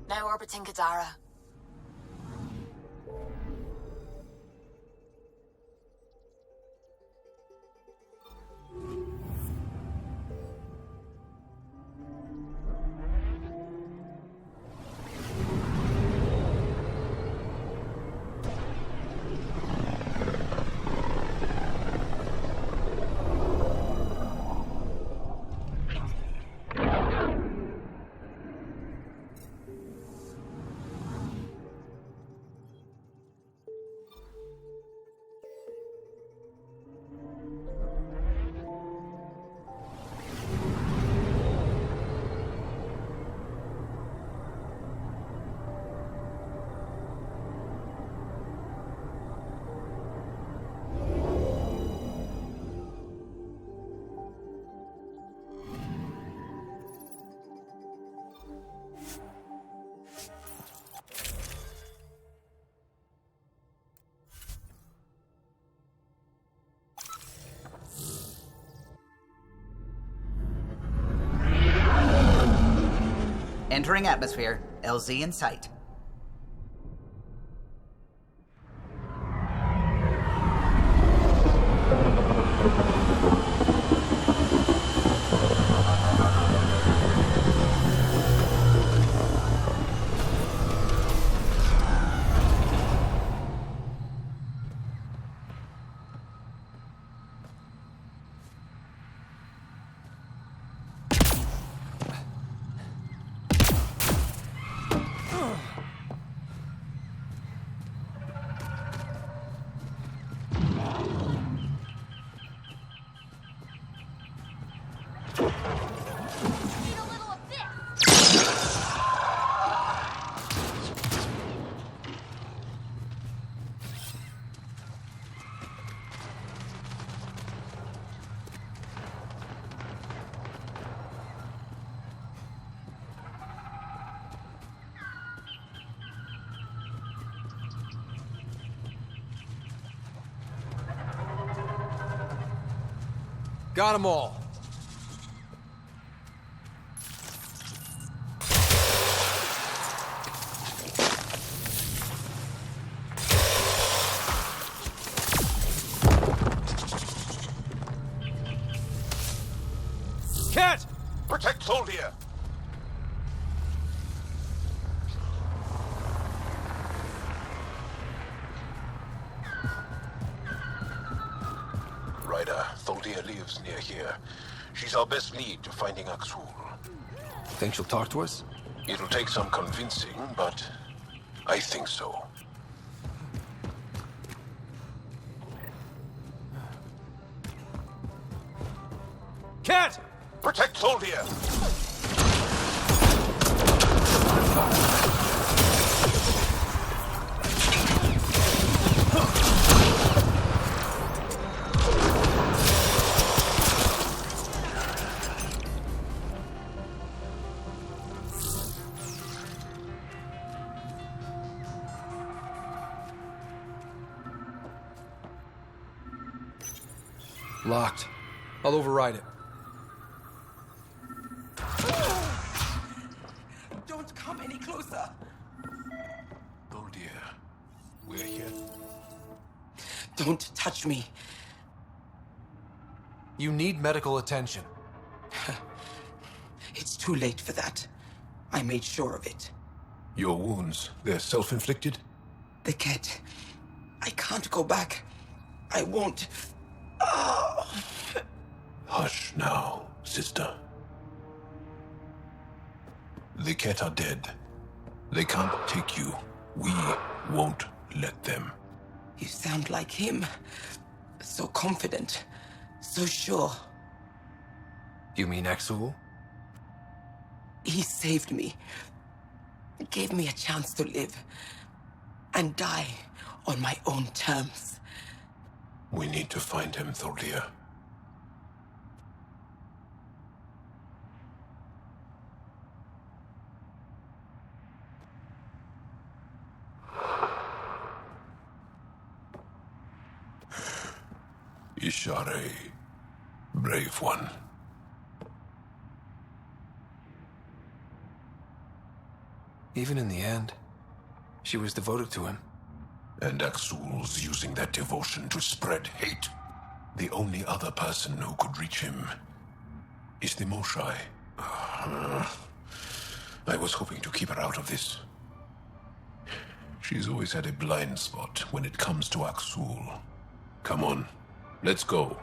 Now orbiting Kadara. Entering atmosphere. LZ in sight. Got them all. Cat! Protect Soldier! Ryder, Tholdia lives near here. She's our best lead to finding Aksul. Think she'll talk to us? It'll take some convincing, but I think so. Cat! Protect Soldier! Locked. I'll override it. Don't come any closer. Oh dear. We're here. Don't touch me. You need medical attention. It's too late for that. I made sure of it. Your wounds, they're self-inflicted? The cat. I can't go back. I won't. Oh. Hush now, sister. The Ket are dead. They can't take you. We won't let them. You sound like him. So confident. So sure. You mean Aksul? He saved me. Gave me a chance to live. And die on my own terms. We need to find him, Tholdia. Ishare, brave one. Even in the end, she was devoted to him. And Axul's using that devotion to spread hate. The only other person who could reach him is the Moshai. I was hoping to keep her out of this. She's always had a blind spot when it comes to Axul. Come on, let's go.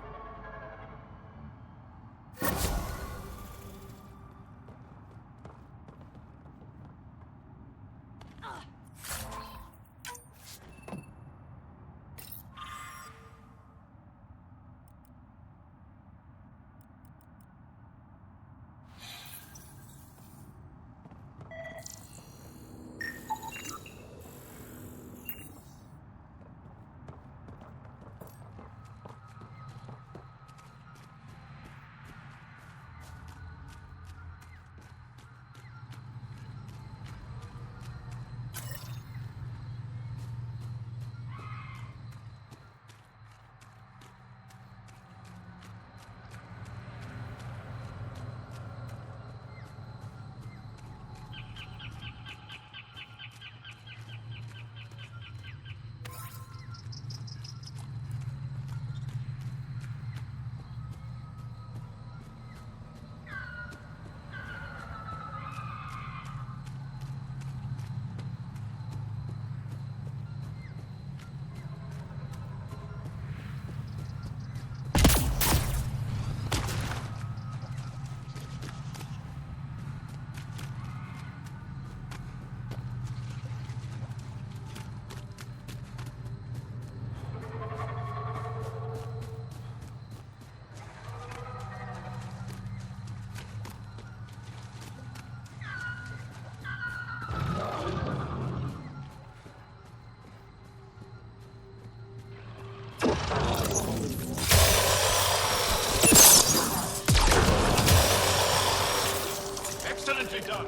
Excellently done.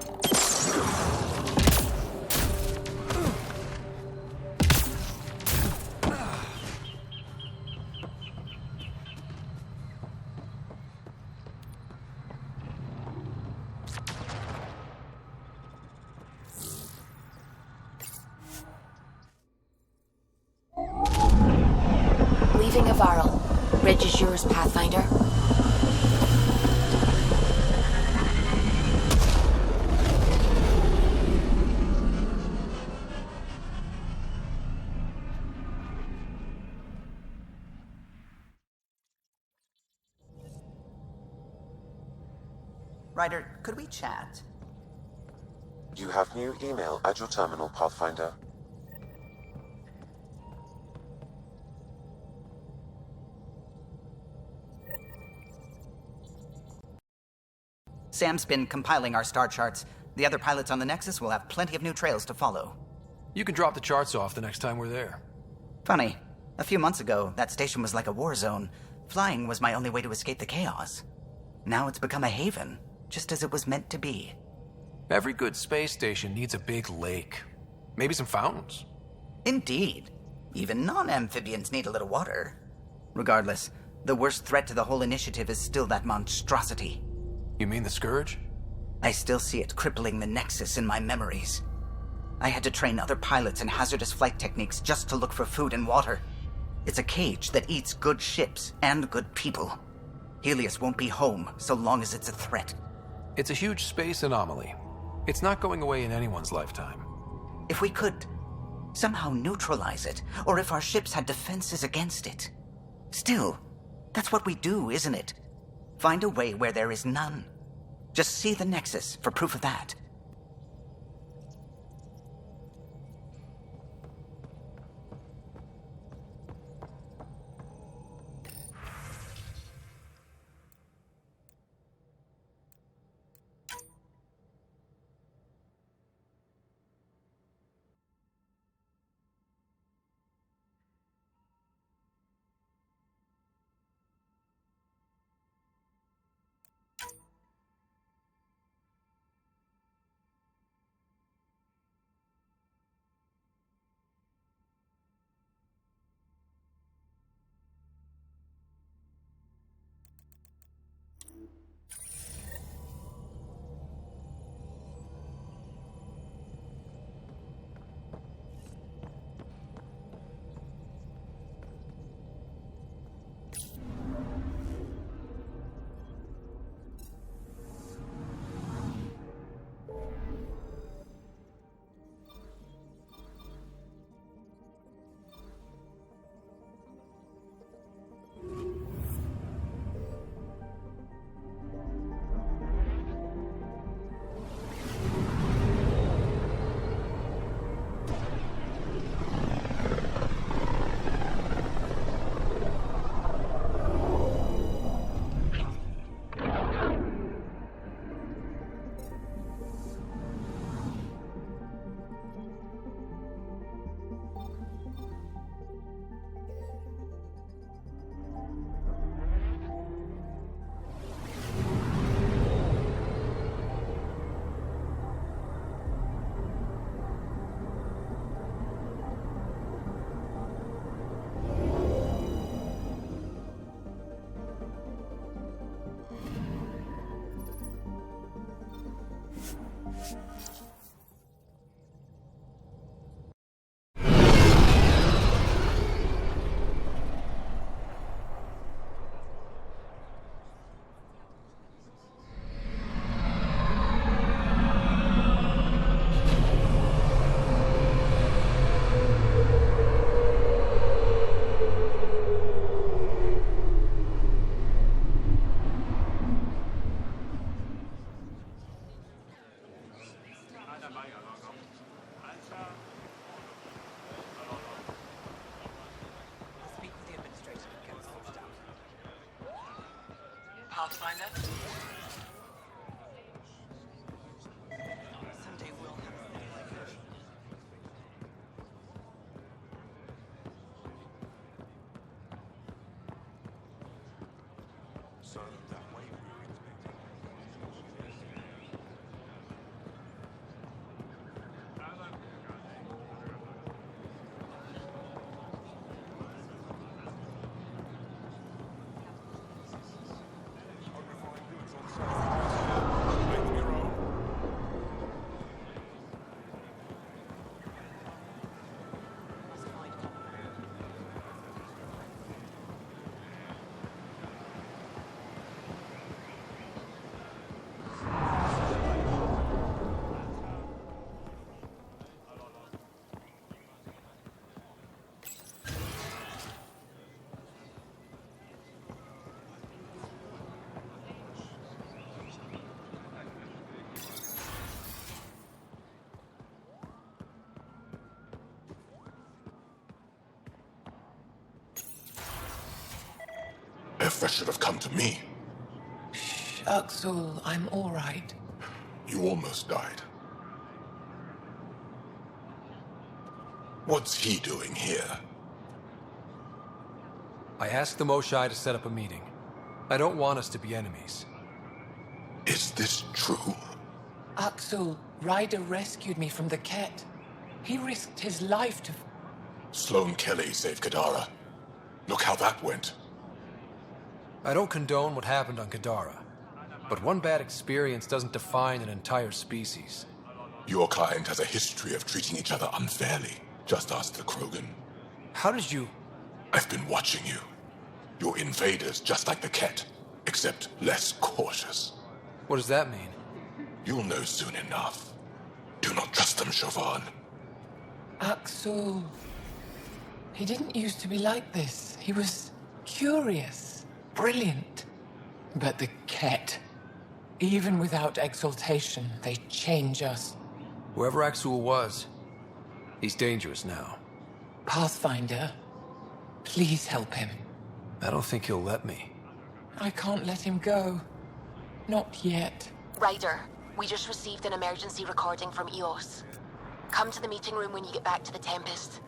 Leaving Avaril. Bridge is yours, Pathfinder. Ryder, could we chat? You have new email at your terminal, Pathfinder. Sam's been compiling our star charts. The other pilots on the Nexus will have plenty of new trails to follow. You can drop the charts off the next time we're there. Funny, a few months ago, that station was like a war zone. Flying was my only way to escape the chaos. Now it's become a haven, just as it was meant to be. Every good space station needs a big lake. Maybe some fountains. Indeed. Even non-amphibians need a little water. Regardless, the worst threat to the whole initiative is still that monstrosity. You mean the Scourge? I still see it crippling the Nexus in my memories. I had to train other pilots in hazardous flight techniques just to look for food and water. It's a cage that eats good ships and good people. Helios won't be home so long as it's a threat. It's a huge space anomaly. It's not going away in anyone's lifetime. If we could somehow neutralize it, or if our ships had defenses against it. Still, that's what we do, isn't it? Find a way where there is none. Just see the Nexus for proof of that. Pathfinder? Someday we'll have a city like this. So that way we were expecting. Make them your own. Effa should have come to me. Axel, I'm all right. You almost died. What's he doing here? I asked the Moshai to set up a meeting. I don't want us to be enemies. Is this true? Axel, Ryder rescued me from the Ket. He risked his life to... Sloane Kelly saved Kadara. Look how that went. I don't condone what happened on Kadara, but one bad experience doesn't define an entire species. Your kind has a history of treating each other unfairly. Just ask the Krogan. How did you... I've been watching you. You're invaders just like the Ket, except less cautious. What does that mean? You'll know soon enough. Do not trust them, Chauvin. Axel... He didn't used to be like this. He was curious, brilliant. But the Ket, even without exaltation, they change us. Whoever Axul was, he's dangerous now. Pathfinder, please help him. I don't think he'll let me. I can't let him go. Not yet. Ryder, we just received an emergency recording from EOS. Come to the meeting room when you get back to the Tempest.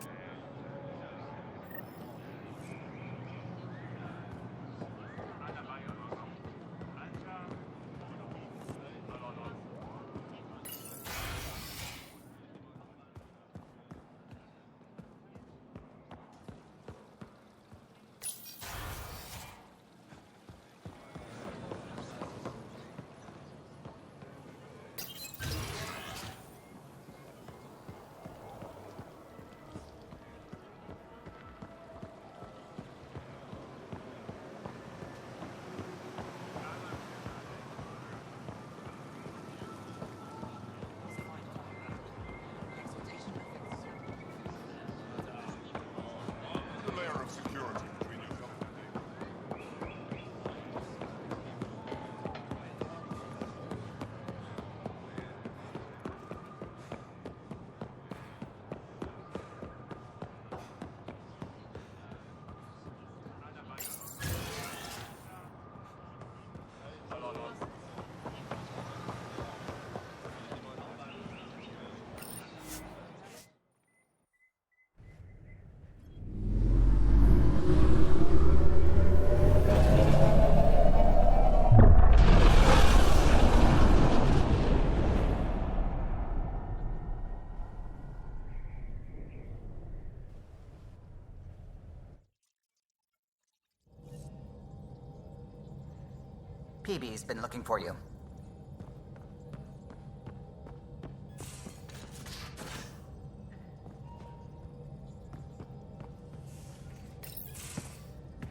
PB's been looking for you.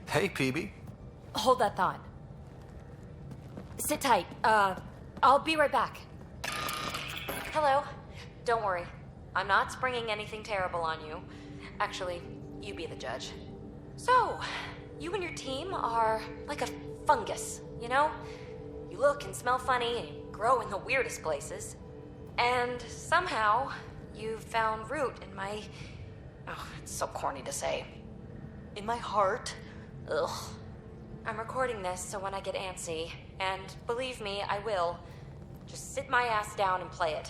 Hey, PB. Hold that thought. Sit tight. I'll be right back. Hello. Don't worry. I'm not springing anything terrible on you. Actually, you be the judge. So, you and your team are like a fungus, you know? You look and smell funny and you grow in the weirdest places. And somehow, you found root in my... Oh, it's so corny to say. In my heart. Ugh. I'm recording this so when I get antsy, and believe me, I will, just sit my ass down and play it.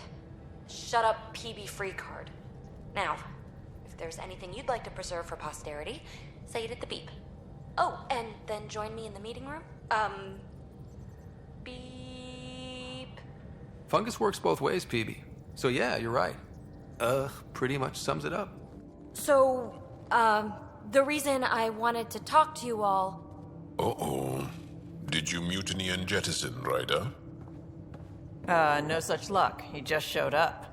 Shut up, PB free card. Now, if there's anything you'd like to preserve for posterity, say it at the beep. Oh, and then join me in the meeting room? Beep. Fungus works both ways, PB. So yeah, you're right. Pretty much sums it up. So, the reason I wanted to talk to you all... Uh-oh. Did you mutiny and jettison, Ryder? No such luck. He just showed up.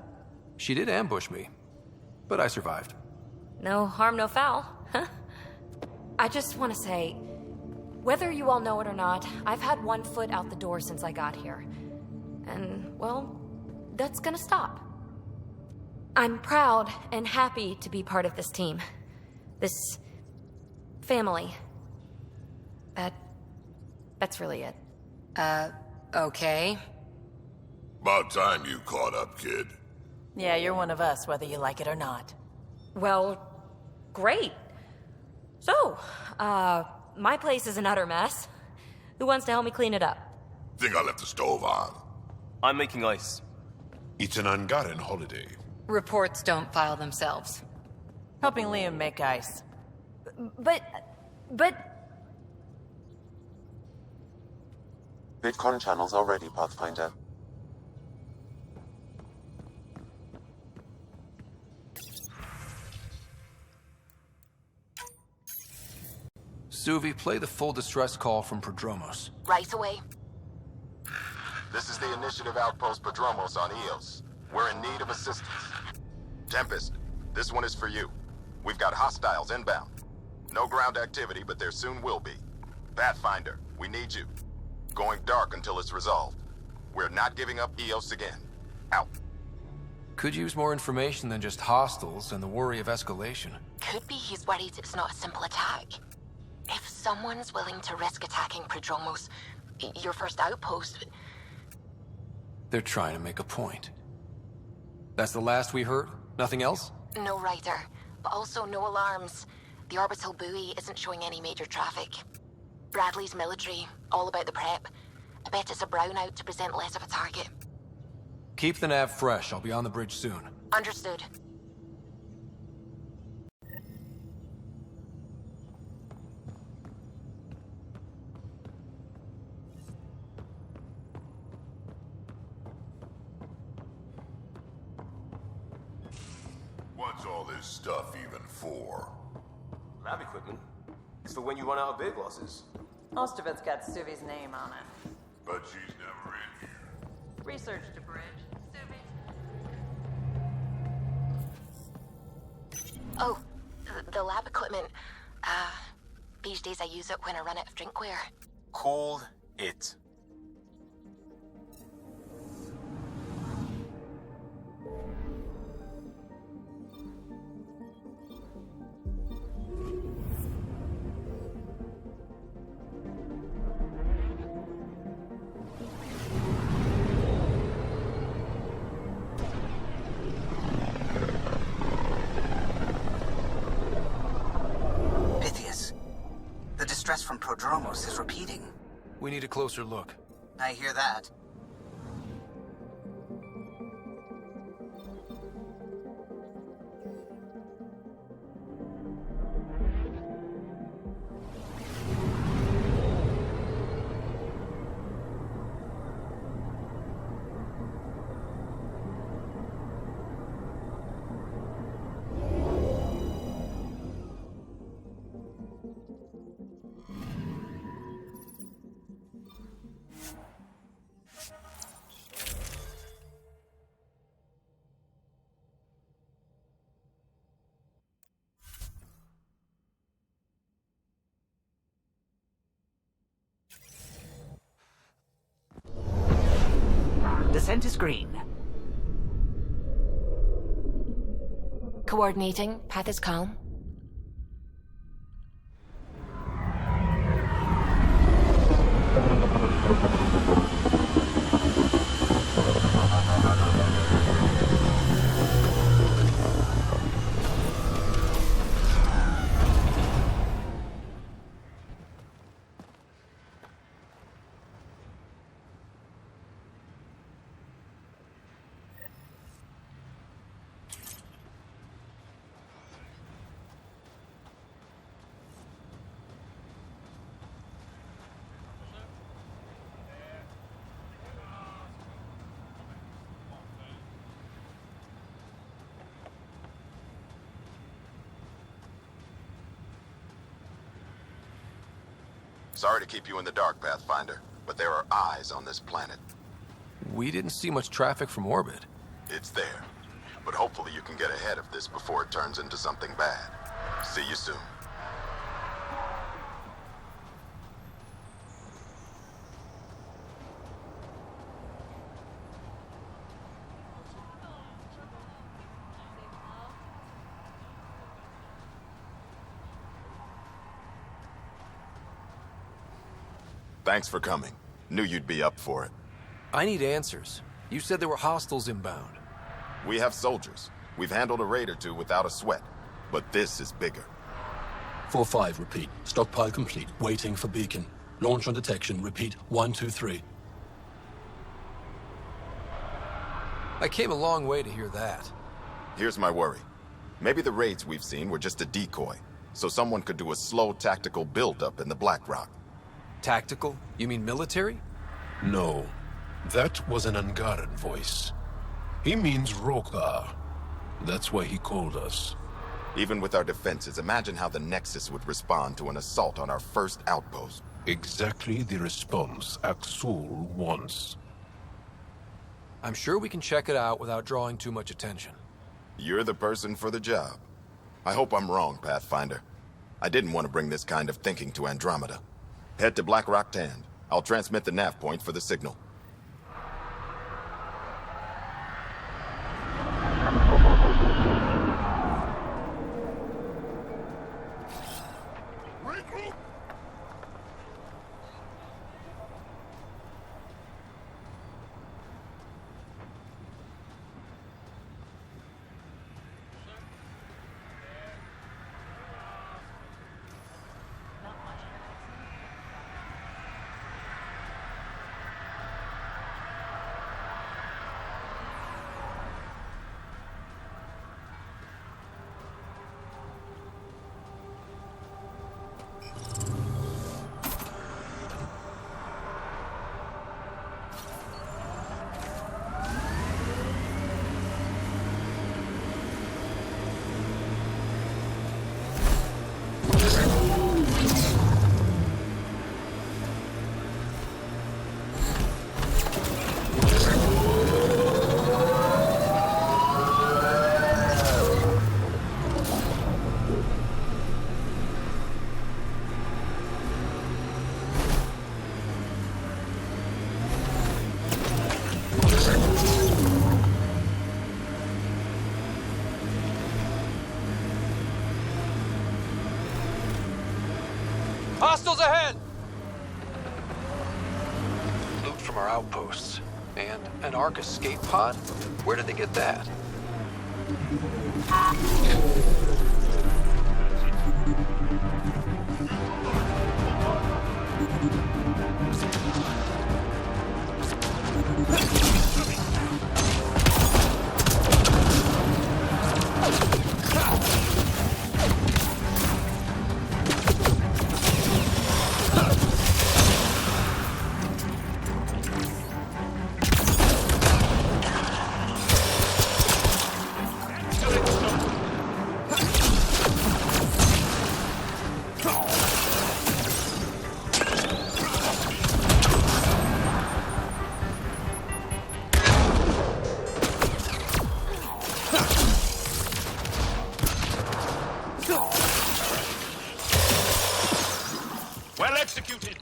She did ambush me, but I survived. No harm, no foul. I just want to say, whether you all know it or not, I've had one foot out the door since I got here. And, well, that's gonna stop. I'm proud and happy to be part of this team. This family. That's really it. Okay. About time you caught up, kid. Yeah, you're one of us, whether you like it or not. Well, great. So, my place is an utter mess. Who wants to help me clean it up? Think I left the stove on. I'm making ice. It's an Angaran holiday. Reports don't file themselves. Helping Liam make ice. But... Bitcoin channels are ready, Pathfinder. Suvi, play the full distress call from Prodromos. Right away. This is the Initiative Outpost Prodromos on Eos. We're in need of assistance. Tempest, this one is for you. We've got hostiles inbound. No ground activity, but there soon will be. Pathfinder, we need you. Going dark until it's resolved. We're not giving up Eos again. Out. Could use more information than just hostiles and the worry of escalation. Could be he's worried it's not a simple attack. If someone's willing to risk attacking Prodromos, your first outpost... They're trying to make a point. That's the last we heard? Nothing else? No rider, but also no alarms. The orbital buoy isn't showing any major traffic. Bradley's military, all about the prep. I bet it's a brownout to present less of a target. Keep the nav fresh. I'll be on the bridge soon. Understood. What's all this stuff even for? Lab equipment. It's for when you run out of beer glasses. Most of it's got Suvi's name on it. But she's never in here. Research to bridge. Suvi. Oh, the lab equipment. These days I use it when I run out of drinkware. Call it. The distress from Prodromos is repeating. We need a closer look. I hear that. Descent is green. Coordinating. Path is calm. Sorry to keep you in the dark, Pathfinder, but there are eyes on this planet. We didn't see much traffic from orbit. It's there. But hopefully you can get ahead of this before it turns into something bad. See you soon. Thanks for coming. Knew you'd be up for it. I need answers. You said there were hostiles inbound. We have soldiers. We've handled a raid or two without a sweat. But this is bigger. 4-5, repeat. Stockpile complete. Waiting for beacon. Launch on detection. Repeat. 1, 2, 3. I came a long way to hear that. Here's my worry. Maybe the raids we've seen were just a decoy, so someone could do a slow tactical build-up in the Black Rock. Tactical? You mean military? No, that was an Angaran voice. He means Rokar. That's why he called us. Even with our defenses, imagine how the Nexus would respond to an assault on our first outpost. Exactly the response Axul wants. I'm sure we can check it out without drawing too much attention. You're the person for the job. I hope I'm wrong, Pathfinder. I didn't want to bring this kind of thinking to Andromeda. Head to Black Rock Tand. I'll transmit the nav point for the signal. Hostiles ahead! Loot from our outposts. And an Ark escape pod? Where did they get that? Well executed.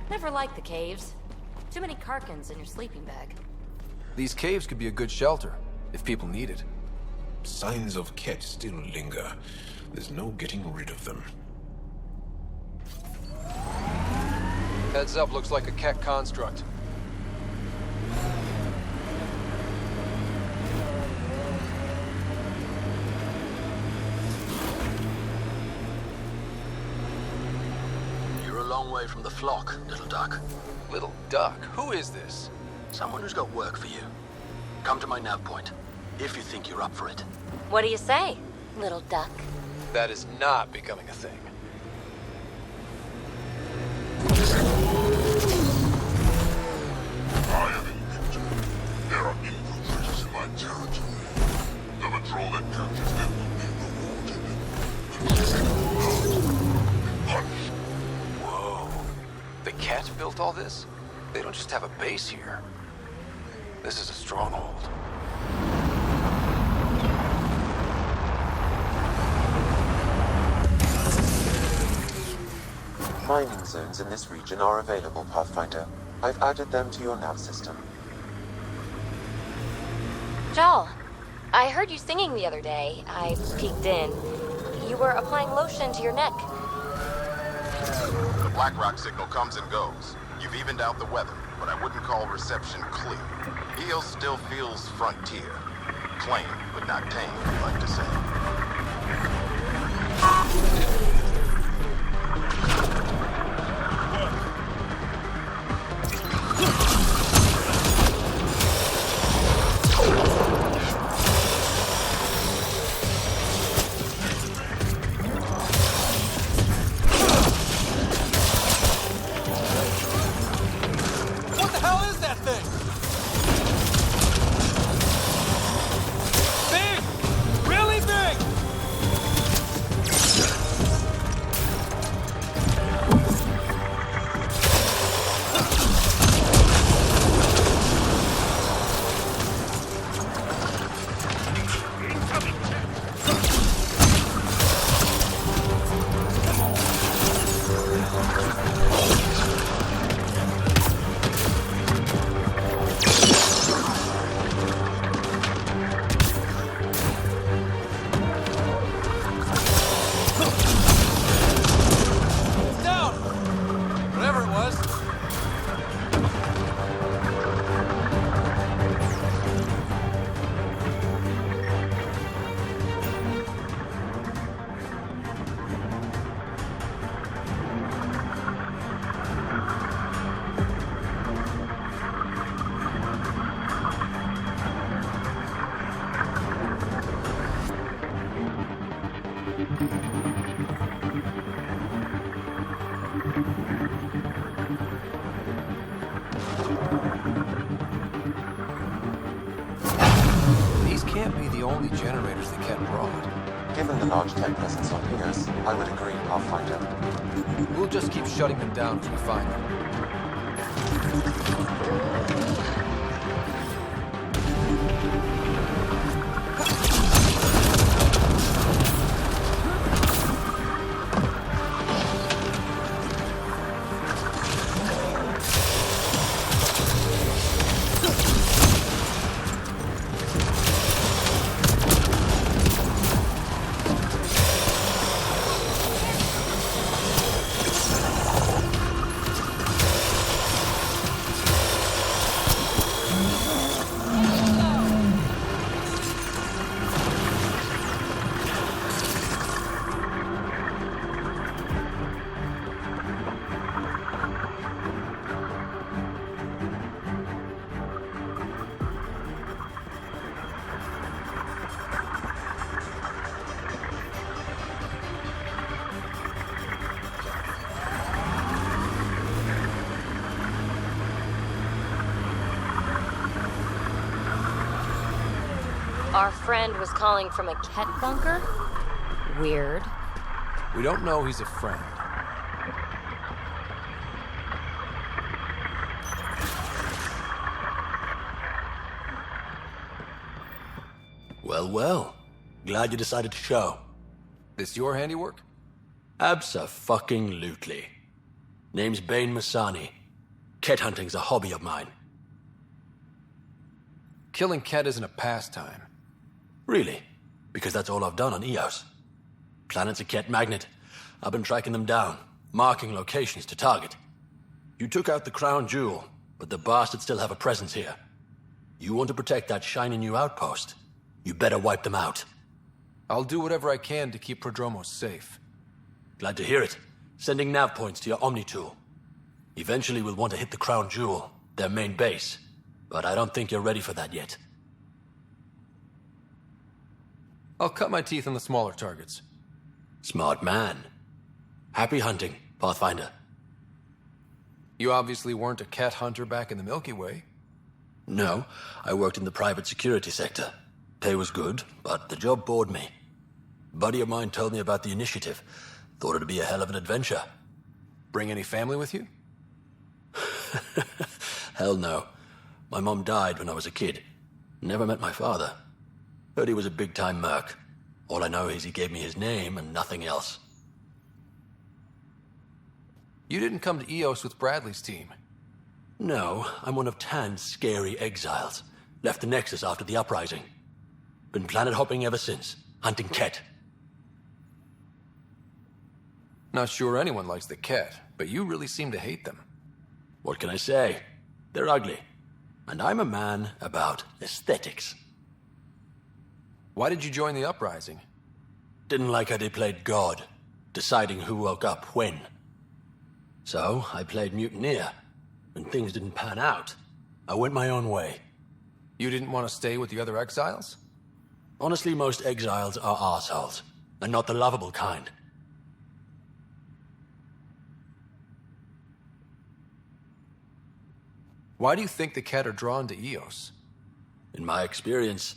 Never liked the caves. Too many Karkins in your sleeping bag. These caves could be a good shelter, if people need it. Signs of Ket still linger. There's no getting rid of them. Heads up, looks like a Keck construct. You're a long way from the flock, little duck. Little duck? Who is this? Someone who's got work for you. Come to my nav point, if you think you're up for it. What do you say, little duck? That is not becoming a thing. They don't just have a base here. This is a stronghold. Mining zones in this region are available, Pathfinder. I've added them to your nav system. Jal, I heard you singing the other day. I peeked in. You were applying lotion to your neck. The Blackrock signal comes and goes. You've evened out the weather, but I wouldn't call reception clear. Eos still feels frontier. Plain, but not tame, we like to say. These can't be the only generators the Ket brought. Given the large tech presence on Eos, I would agree, Pathfinder. We'll just keep shutting them down as we find them. Our friend was calling from a Ket bunker? Weird. We don't know he's a friend. Well, well. Glad you decided to show. This your handiwork? Abso-fucking-lutely. Name's Bane Masani. Ket hunting's a hobby of mine. Killing Ket isn't a pastime. Really? Because that's all I've done on Eos. Planet's a Ket magnet. I've been tracking them down, marking locations to target. You took out the crown jewel, but the bastards still have a presence here. You want to protect that shiny new outpost? You better wipe them out. I'll do whatever I can to keep Prodromos safe. Glad to hear it. Sending nav points to your Omni tool. Eventually we'll want to hit the crown jewel, their main base. But I don't think you're ready for that yet. I'll cut my teeth on the smaller targets. Smart man. Happy hunting, Pathfinder. You obviously weren't a cat hunter back in the Milky Way. No, I worked in the private security sector. Pay was good, but the job bored me. A buddy of mine told me about the initiative. Thought it'd be a hell of an adventure. Bring any family with you? Hell no. My mom died when I was a kid. Never met my father. Heard he was a big-time merc. All I know is he gave me his name and nothing else. You didn't come to EOS with Bradley's team. No, I'm one of Tan's scary exiles. Left the Nexus after the uprising. Been planet hopping ever since, hunting Ket. Not sure anyone likes the Ket, but you really seem to hate them. What can I say? They're ugly. And I'm a man about aesthetics. Why did you join the uprising? Didn't like how they played God, deciding who woke up when. So, I played mutineer. When things didn't pan out, I went my own way. You didn't want to stay with the other exiles? Honestly, most exiles are arseholes, and not the lovable kind. Why do you think the Ket are drawn to EOS? In my experience,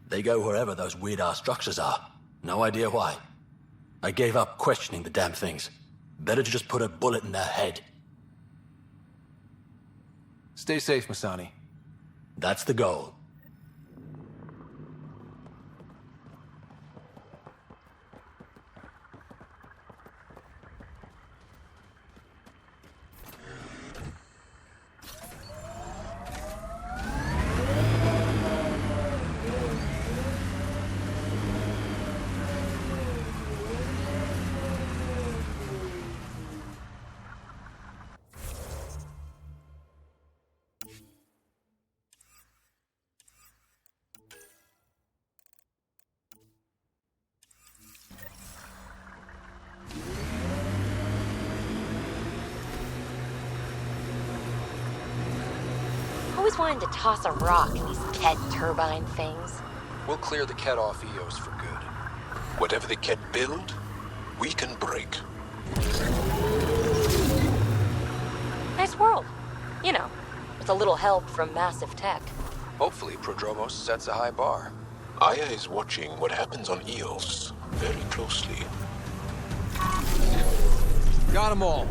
they go wherever those weird-ass structures are. No idea why. I gave up questioning the damn things. Better to just put a bullet in their head. Stay safe, Masani. That's the goal. Always wanted to toss a rock in these Ket turbine things. We'll clear the Ket off EOS for good. Whatever the Ket build, we can break. Nice world. You know, with a little help from massive tech. Hopefully, Prodromos sets a high bar. Aya is watching what happens on EOS very closely. Got them all.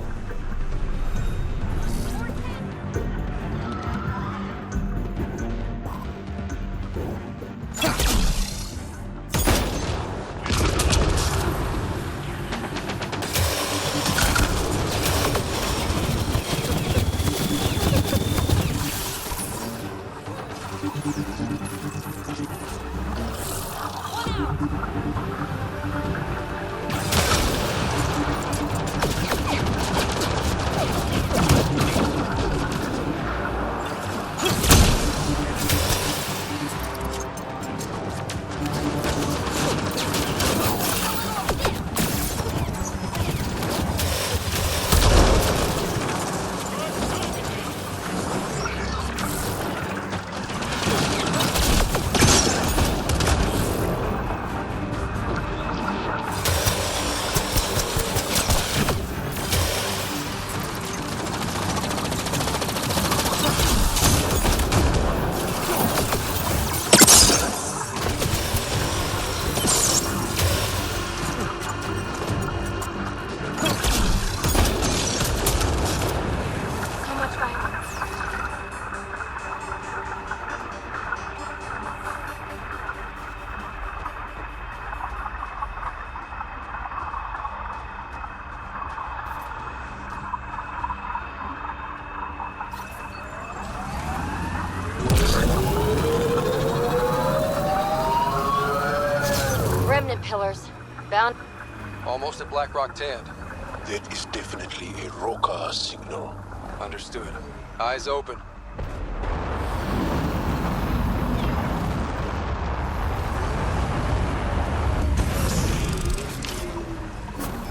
Pillars. Bound. Almost at Black Rock Tand. That is definitely a Roka signal. Understood. Eyes open.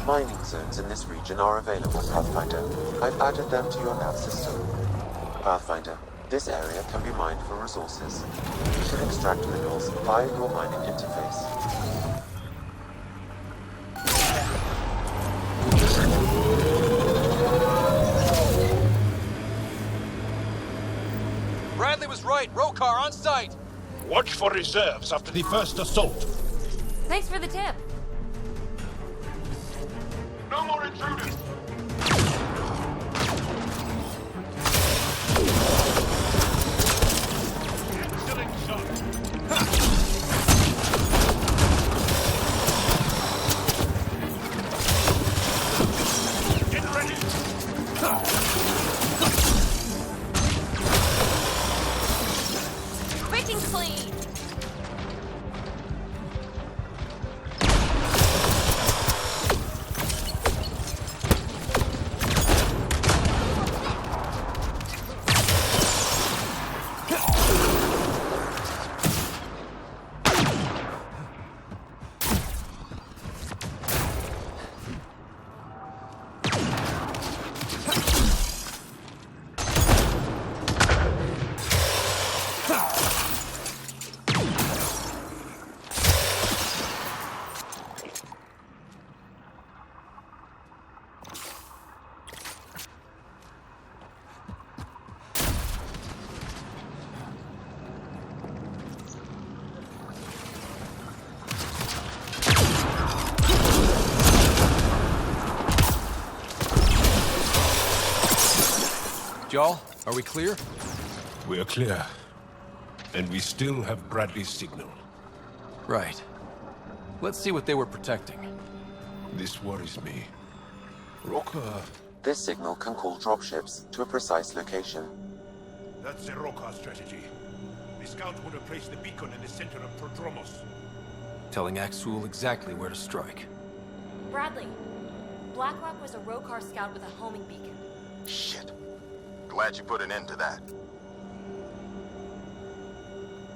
Mining zones in this region are available, Pathfinder. I've added them to your nav system. Pathfinder, this area can be mined for resources. You can extract minerals via your mining interface. Bradley was right. Rokar on site. Watch for reserves after the first assault. Thanks for the tip. No more intruders! Y'all, are we clear? We're clear. And we still have Bradley's signal. Right. Let's see what they were protecting. This worries me. Roka... This signal can call dropships to a precise location. That's the Roka strategy. The scouts would have placed the beacon in the center of Prodromos. Telling Axul exactly where to strike. Bradley, Blackrock was a Rokar scout with a homing beacon. Shit. Glad you put an end to that.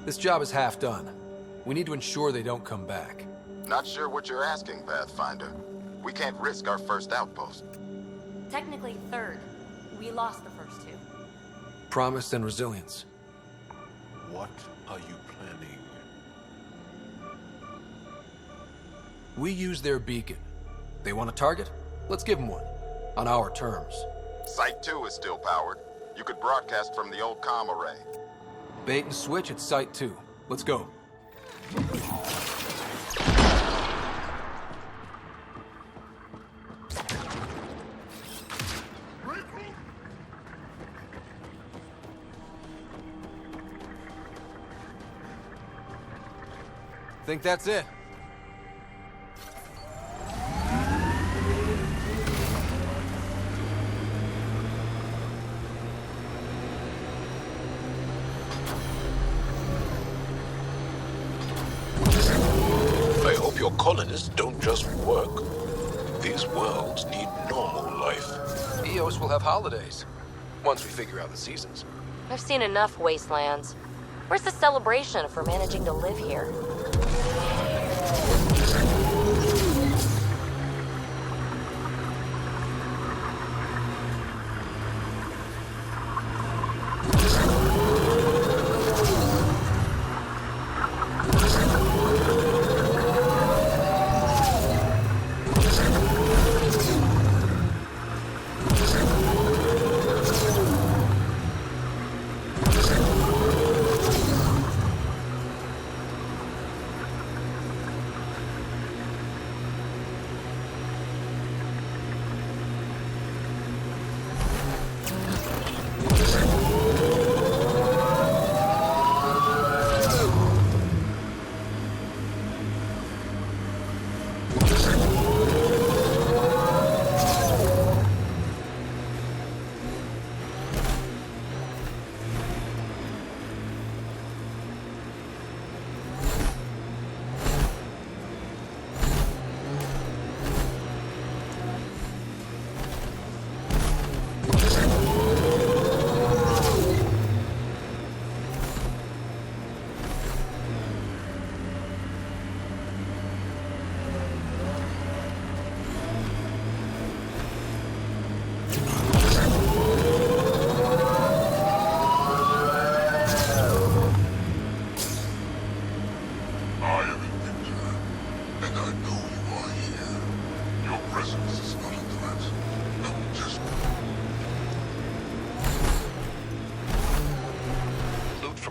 This job is half done. We need to ensure they don't come back. Not sure what you're asking, Pathfinder. We can't risk our first outpost. Technically third. We lost the first two. Promise and resilience. What are you planning? We use their beacon. They want a target? Let's give them one. On our terms. Site 2 is still powered. You could broadcast from the old comm array. Bait and switch at Site 2. Let's go. Think that's it. I hope your colonists don't just work. These worlds need normal life. Eos will have holidays. Once we figure out the seasons. I've seen enough wastelands. Where's the celebration for managing to live here?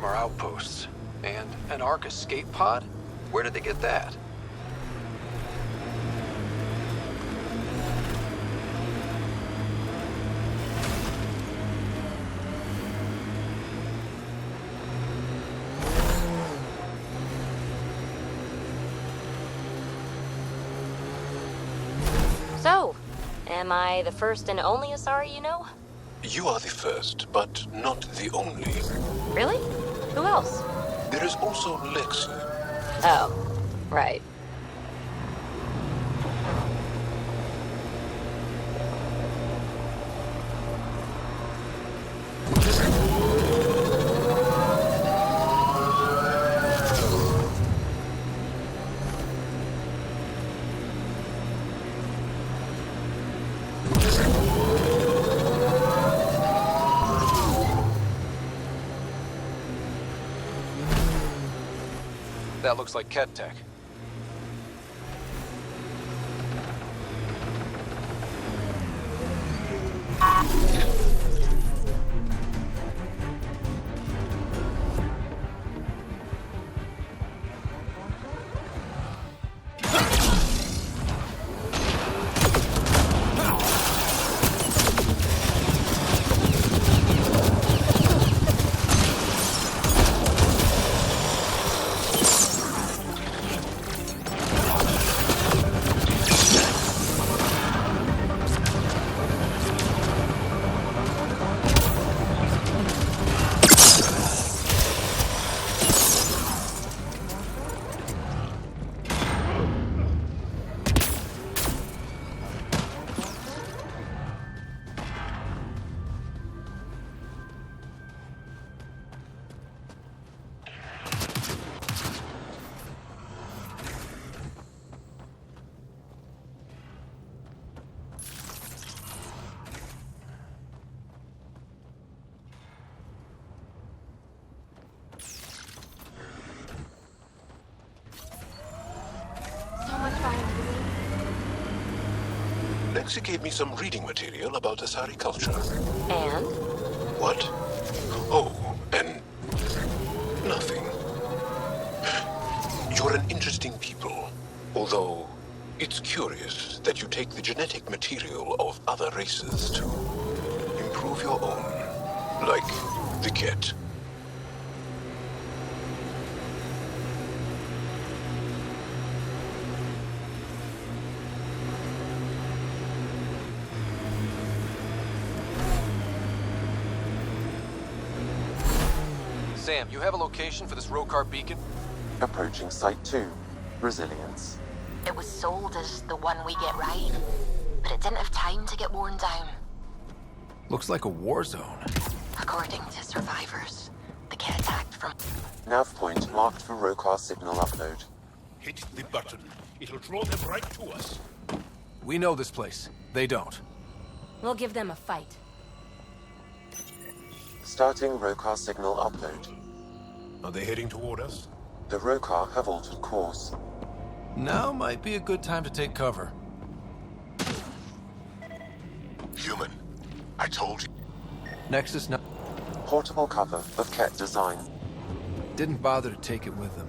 Our outposts. And an Ark escape pod? Where did they get that? So, am I the first and only Asari you know? You are the first, but not the only. Really? Who else? There is also Lexi. Oh, right. That looks like Ket Tech. Maxie gave me some reading material about Asari culture. And? What? Oh, and nothing. You're an interesting people, although it's curious that you take the genetic material of other races to improve your own, like the Ket. Sam, you have a location for this Rokar beacon? Approaching Site 2. Resilience. It was sold as the one we get right, but it didn't have time to get worn down. Looks like a war zone. According to survivors, the Ket attacked from... Nav point marked for Rokar signal upload. Hit the button. It'll draw them right to us. We know this place. They don't. We'll give them a fight. Starting Rokar signal upload. Are they heading toward us? The Rokar have altered course. Now might be a good time to take cover. Human. I told you. Nexus no- Portable cover of Ket design. didn't bother to take it with them.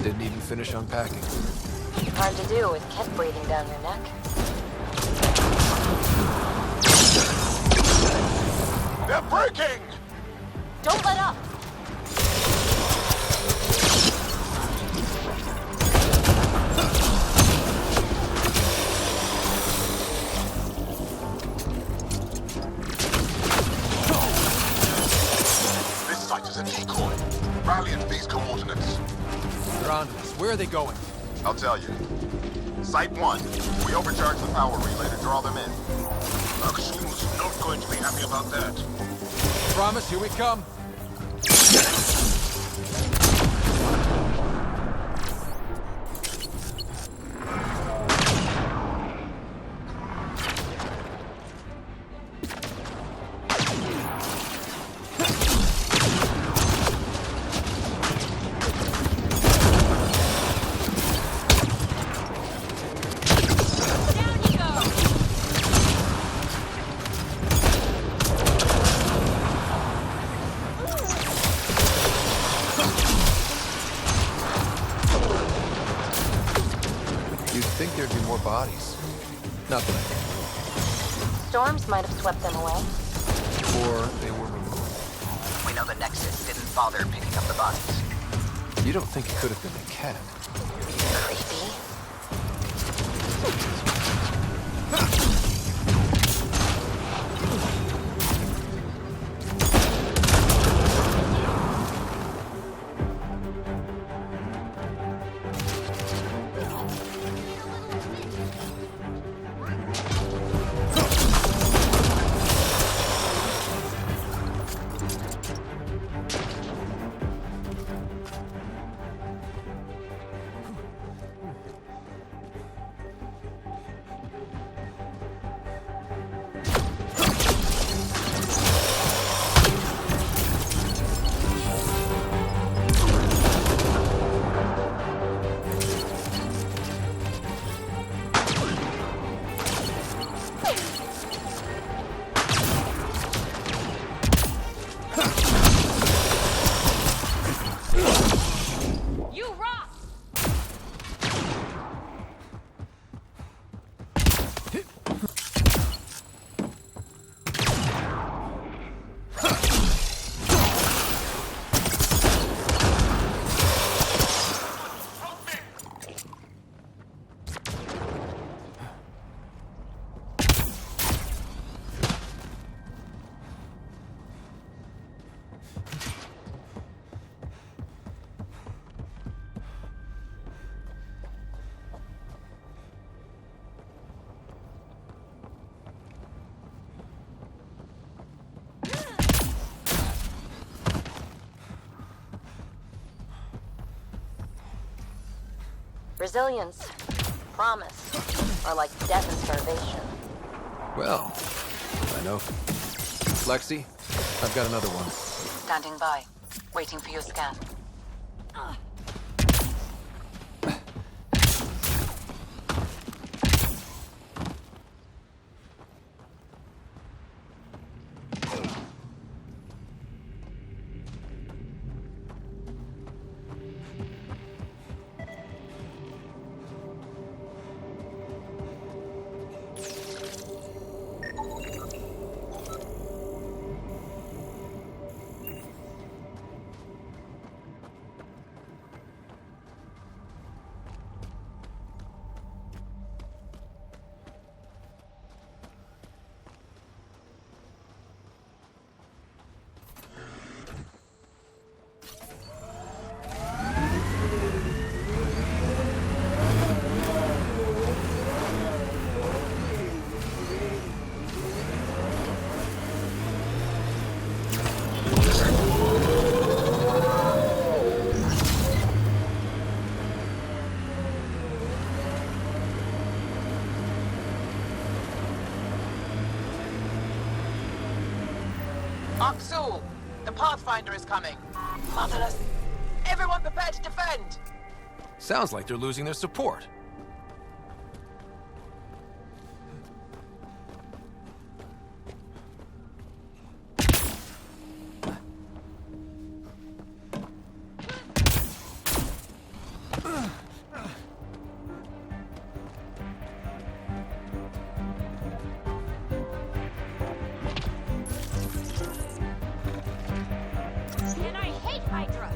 Didn't even finish unpacking. Hard to do with Ket breathing down your neck. They're breaking! Don't let up! This site is a decoy. Rally at these coordinates. They're on to us. Where are they going? I'll tell you. Site 1. We overcharged the power relay to draw them in. Axum's not going to be happy about that. Promise, here we come. You'd think there'd be more bodies. Not that I think. Storms might have swept them away. Or they were removed. We know the Nexus didn't bother picking up the bodies. You don't think it could have been a cat? Creepy. Resilience, promise, or like death and starvation. Well, I know. Lexi, I've got another one. Standing by, waiting for your scan. Aksul, the Pathfinder is coming. Motherless. Everyone prepare to defend. Sounds like they're losing their support. And I hate Hydra!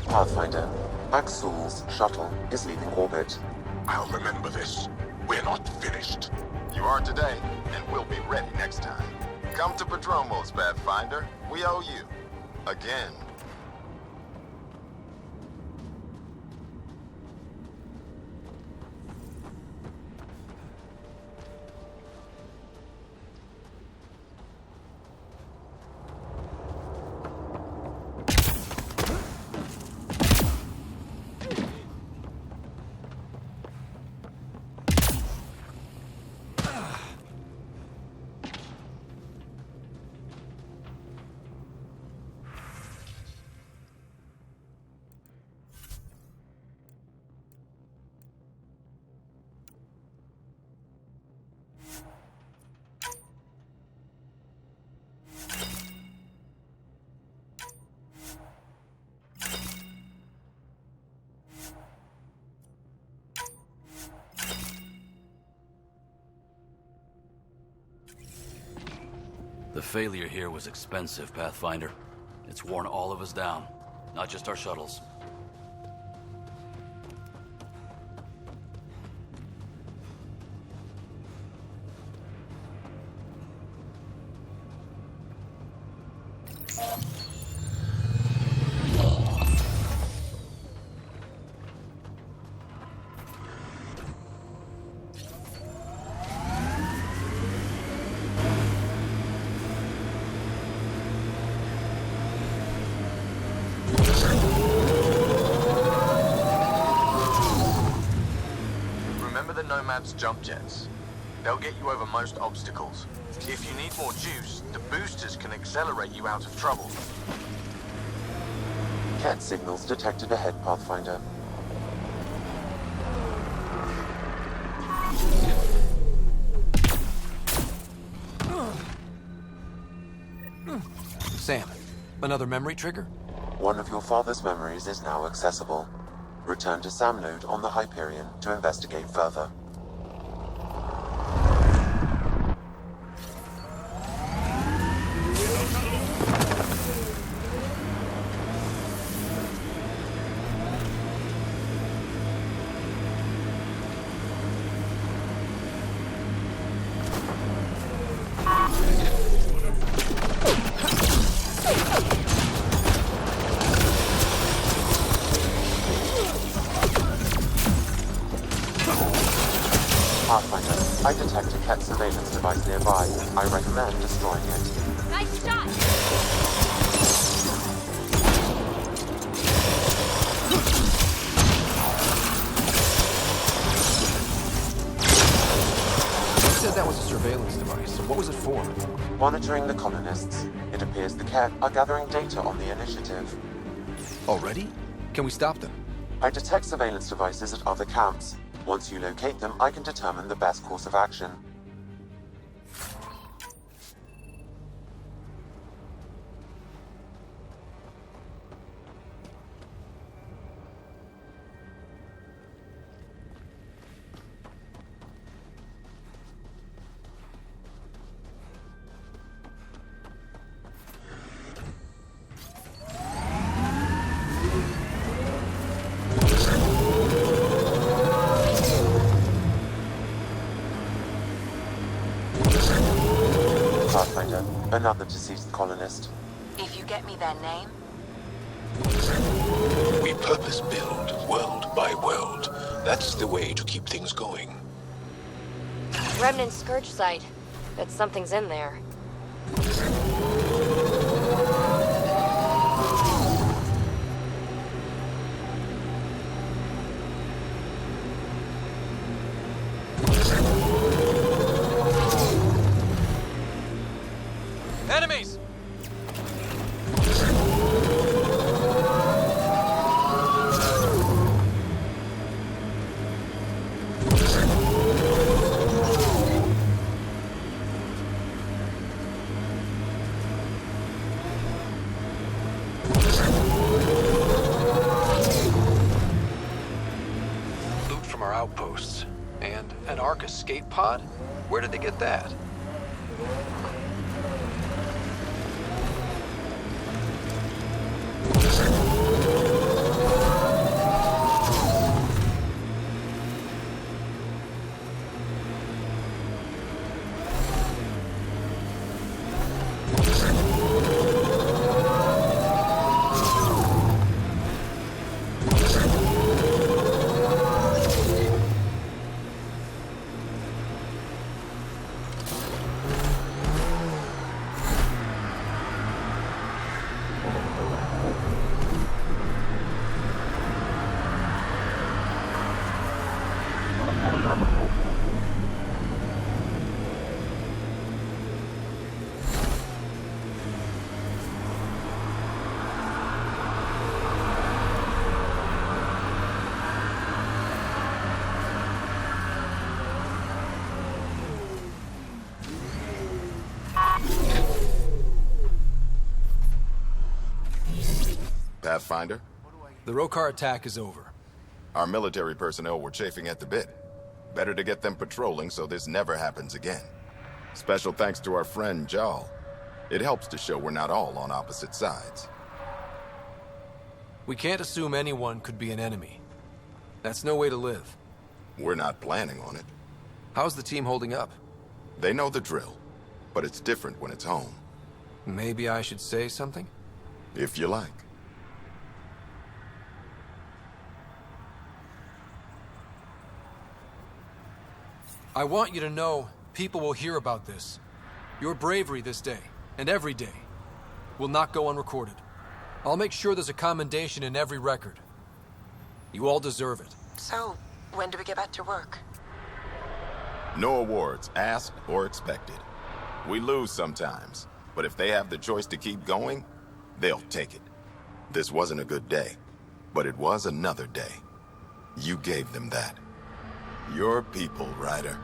Pathfinder, Aksul's shuttle is leaving orbit. I'll remember this. We're not finished. You are today, and we'll be ready next time. Come to Padromos, Pathfinder. We owe you. Again. The failure here was expensive, Pathfinder. It's worn all of us down, not just our shuttles. Nomad's jump jets. They'll get you over most obstacles. If you need more juice, the boosters can accelerate you out of trouble. Cat signals detected ahead, Pathfinder. Sam, another memory trigger? One of your father's memories is now accessible. Return to Sam Node on the Hyperion to investigate further. Pathfinder, I detect a Ket surveillance device nearby. I recommend destroying it. Nice shot! You said that was a surveillance device. What was it for? Monitoring the colonists. It appears the Ket are gathering data on the initiative. Already? Can we stop them? I detect surveillance devices at other camps. Once you locate them, I can determine the best course of action. Pathfinder, another deceased colonist. If you get me their name, We purpose build world by world. That's the way to keep things going. Remnant Scourge site. Bet something's in there. Enemies! Loot from our outposts. And an Ark escape pod? Where did they get that? Pathfinder? The Rokar attack is over. Our military personnel were chafing at the bit. Better to get them patrolling so this never happens again. Special thanks to our friend Jal. It helps to show we're not all on opposite sides. We can't assume anyone could be an enemy. That's no way to live. We're not planning on it. How's the team holding up? They know the drill, but it's different when it's home. Maybe I should say something? If you like. I want you to know people will hear about this. Your bravery this day, and every day, will not go unrecorded. I'll make sure there's a commendation in every record. You all deserve it. so when do we get back to work? No awards, asked or expected. We lose sometimes, but if they have the choice to keep going, they'll take it. This wasn't a good day, but it was another day. You gave them that. Your people, Ryder.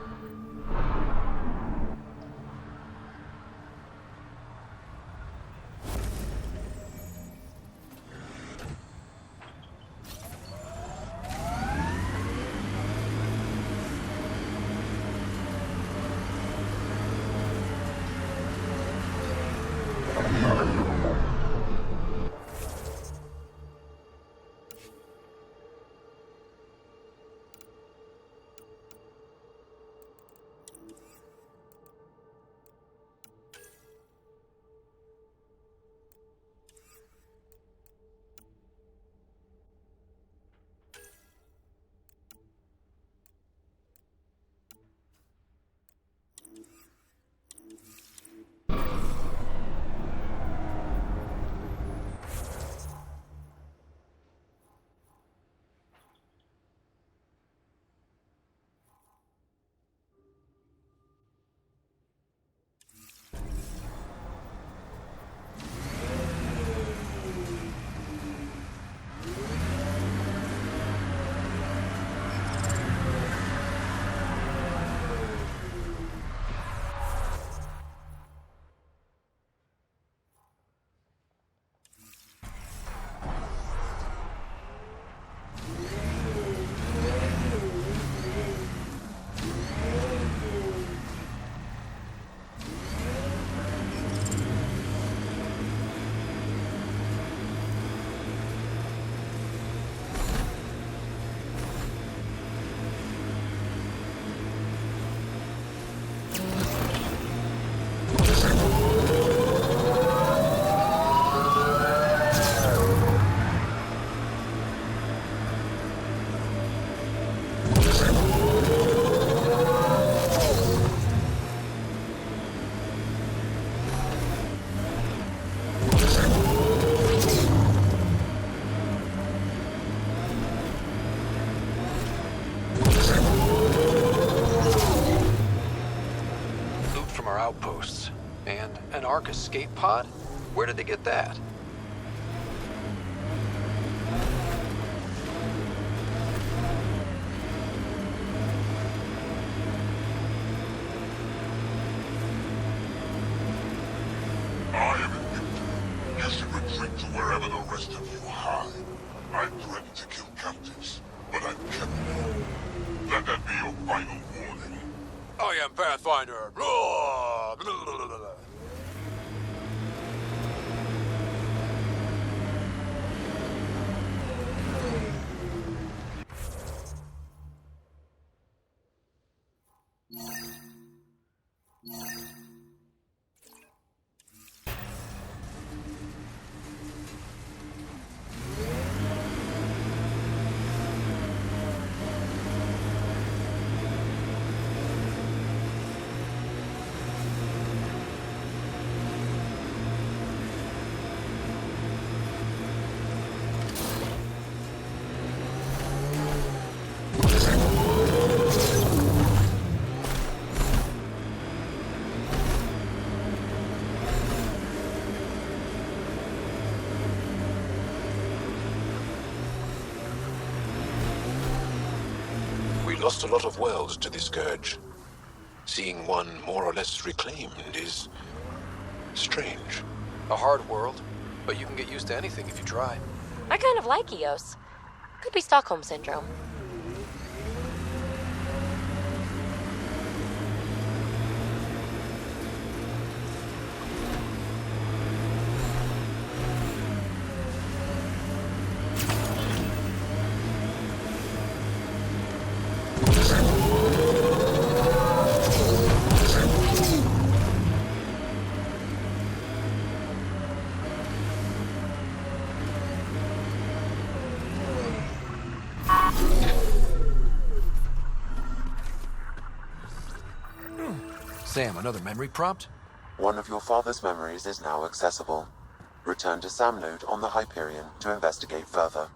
Outposts. And an Ark escape pod? Where did they get that? I am in. You should retreat to wherever the rest of you hide. I threatened to kill captives, but I've kept them. Let that be your final warning. I am Pathfinder. We lost a lot of worlds to the Scourge. Seeing one more or less reclaimed is strange. A hard world, but you can get used to anything if you try. I kind of like Eos. Could be Stockholm Syndrome. Sam, another memory prompt? One of your father's memories is now accessible. Return to Sam Node on the Hyperion to investigate further.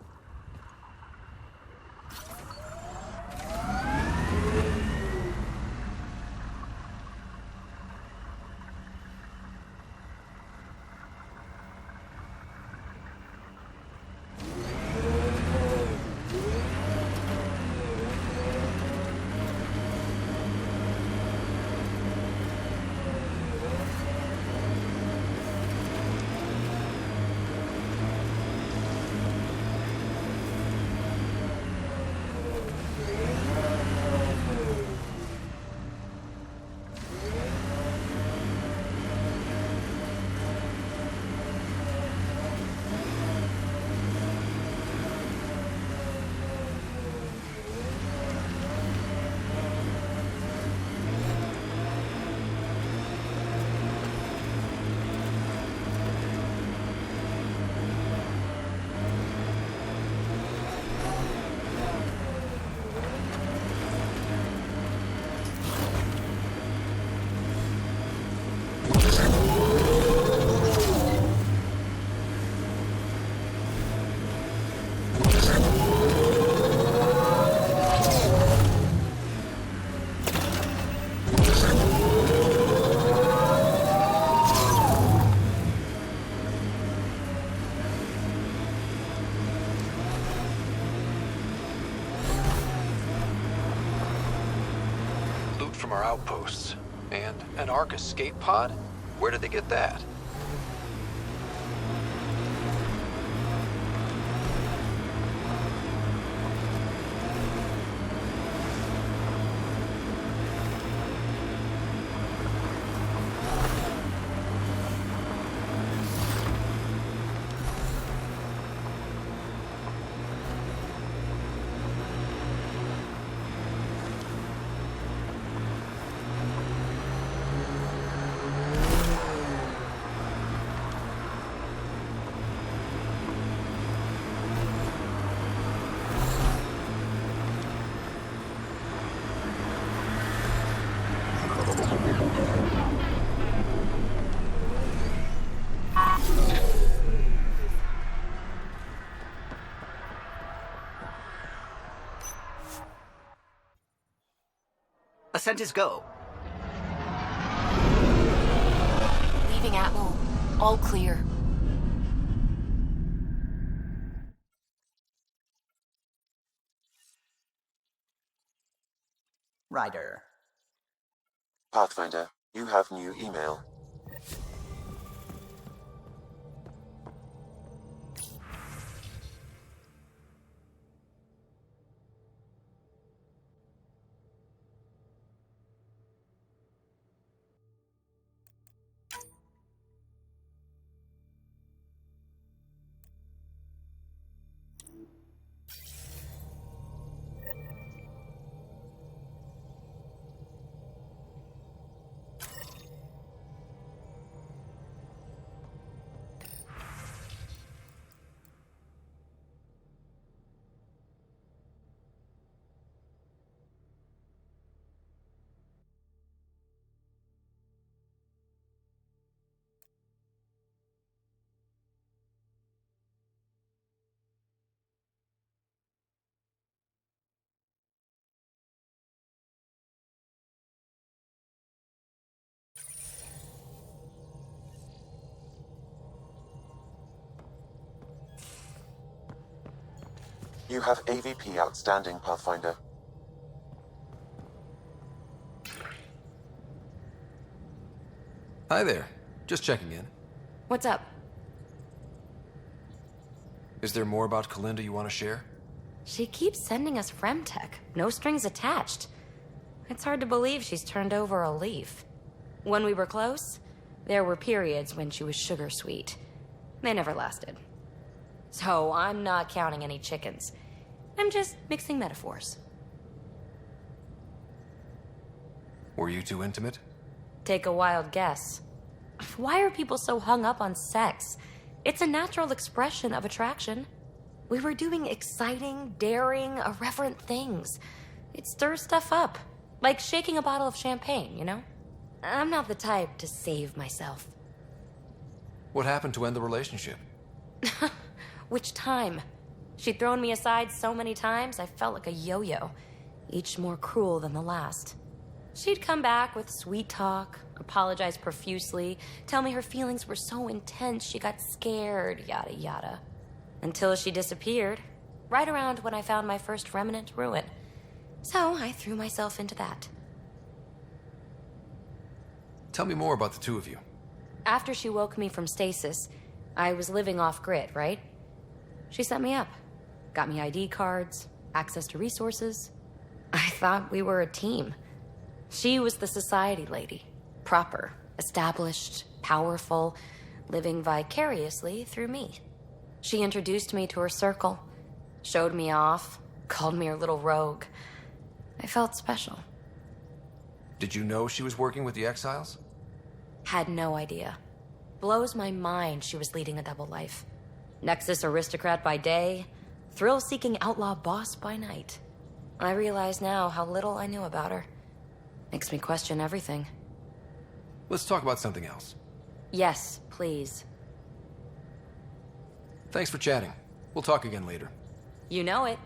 from our outposts. And an Ark escape pod? Where did they get that? Ascent is go. Leaving Atmo. All clear. Ryder. Pathfinder, you have new email. You have AVP outstanding, Pathfinder. Hi there. Just checking in. What's up? Is there more about Kalinda you want to share? She keeps sending us Fremtech. No strings attached. It's hard to believe she's turned over a leaf. When we were close, there were periods when she was sugar sweet. They never lasted. So I'm not counting any chickens. I'm just mixing metaphors. Were you too intimate? Take a wild guess. Why are people so hung up on sex? It's a natural expression of attraction. We were doing exciting, daring, irreverent things. It stirs stuff up. Like shaking a bottle of champagne, you know? I'm not the type to save myself. What happened to end the relationship? Which time? She'd thrown me aside so many times, I felt like a yo-yo, each more cruel than the last. She'd come back with sweet talk, apologize profusely, tell me her feelings were so intense she got scared, yada yada. Until she disappeared, right around when I found my first remnant ruin. So I threw myself into that. Tell me more about the two of you. After she woke me from stasis, I was living off-grid, right? She set me up. Got me ID cards, access to resources. I thought we were a team. She was the society lady. Proper, established, powerful, living vicariously through me. She introduced me to her circle, showed me off, called me her little rogue. I felt special. Did you know she was working with the Exiles? Had no idea. Blows my mind she was leading a double life. Nexus aristocrat by day, thrill-seeking outlaw boss by night. I realize now how little I knew about her. Makes me question everything. Let's talk about something else. Yes, please. Thanks for chatting. We'll talk again later. You know it.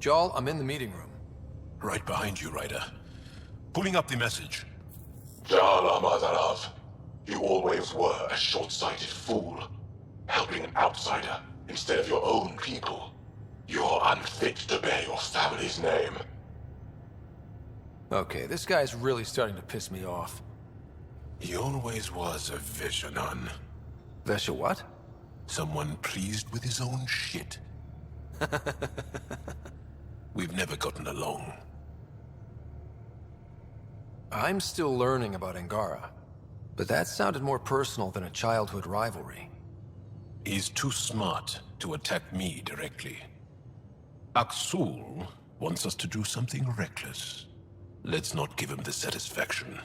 Jarl, I'm in the meeting room. Right behind you, Ryder. Pulling up the message. Jarl Amazarav, you always were a short-sighted fool. Helping an outsider instead of your own people. You're unfit to bear your family's name. Okay, this guy's really starting to piss me off. He always was a Vishanon. Vesha what? Someone pleased with his own shit. We've never gotten along. I'm still learning about Angara, but that sounded more personal than a childhood rivalry. He's too smart to attack me directly. Aksul wants us to do something reckless. Let's not give him the satisfaction.